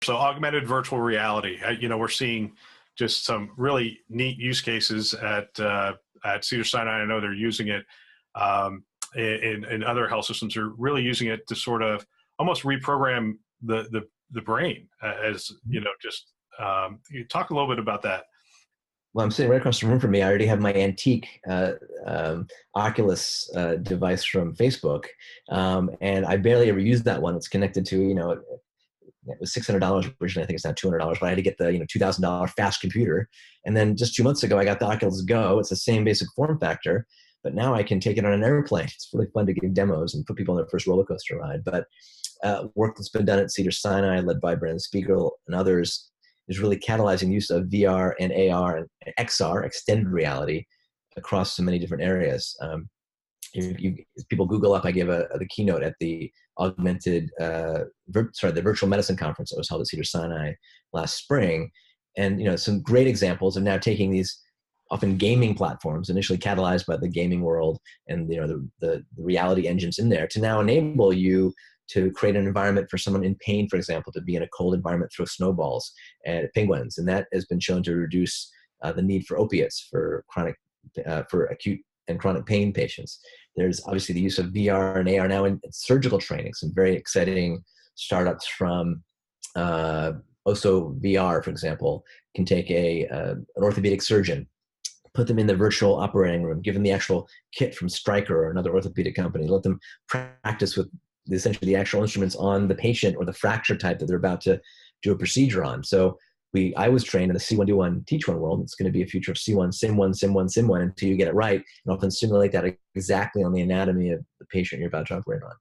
So augmented virtual reality, we're seeing just some really neat use cases at Cedars-Sinai. I know they're using it in other health systems. Are really using it to sort of almost reprogram the brain, as just you talk a little bit about that. Well, I'm sitting right across the room from me. I already have my antique Oculus device from Facebook, and I barely ever use that one. It's connected to, it was $600 originally. I think it's now $200, but I had to get the $2,000 fast computer. And then just 2 months ago, I got the Oculus Go. It's the same basic form factor, but now I can take it on an airplane. It's really fun to give demos and put people on their first roller coaster ride. But work that's been done at Cedars-Sinai, led by Brandon Spiegel and others, is really catalyzing use of VR and AR and XR, extended reality, across so many different areas. People Google up, I gave the keynote at the the Virtual Medicine Conference that was held at Cedars-Sinai last spring. And some great examples of now taking these often gaming platforms, initially catalyzed by the gaming world and the reality engines in there, to now enable you to create an environment for someone in pain, for example, to be in a cold environment, throw snowballs at penguins. And that has been shown to reduce the need for opiates for acute and chronic pain patients. There's obviously the use of VR and AR now in surgical training. Some very exciting startups from OSO VR, for example, can take an orthopedic surgeon, put them in the virtual operating room, give them the actual kit from Stryker or another orthopedic company, let them practice with essentially the actual instruments on the patient or the fracture type that they're about to do a procedure on. So I was trained in the see one, do one, teach one world. It's going to be a future of see one, sim one, sim one, sim one, until you get it right, and often simulate that exactly on the anatomy of the patient you're about to operate on.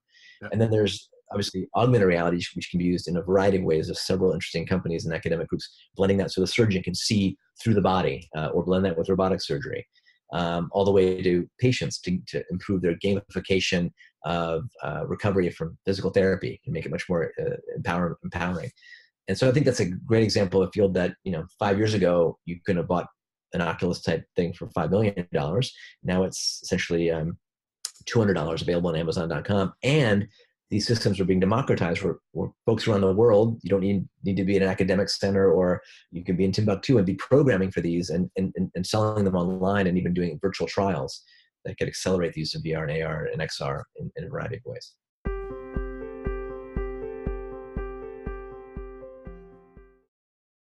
Yeah. And then there's obviously augmented reality, which can be used in a variety of ways. There's several interesting companies and academic groups blending that so the surgeon can see through the body, or blend that with robotic surgery, all the way to patients to improve their gamification of recovery from physical therapy and make it much more empowering. And so I think that's a great example of a field that, 5 years ago, you couldn't have bought an Oculus type thing for $5 million. Now it's essentially $200 available on Amazon.com. And these systems are being democratized where folks around the world, you don't need to be in an academic center, or you can be in Timbuktu and be programming for these and selling them online, and even doing virtual trials that could accelerate the use of VR and AR and XR in a variety of ways.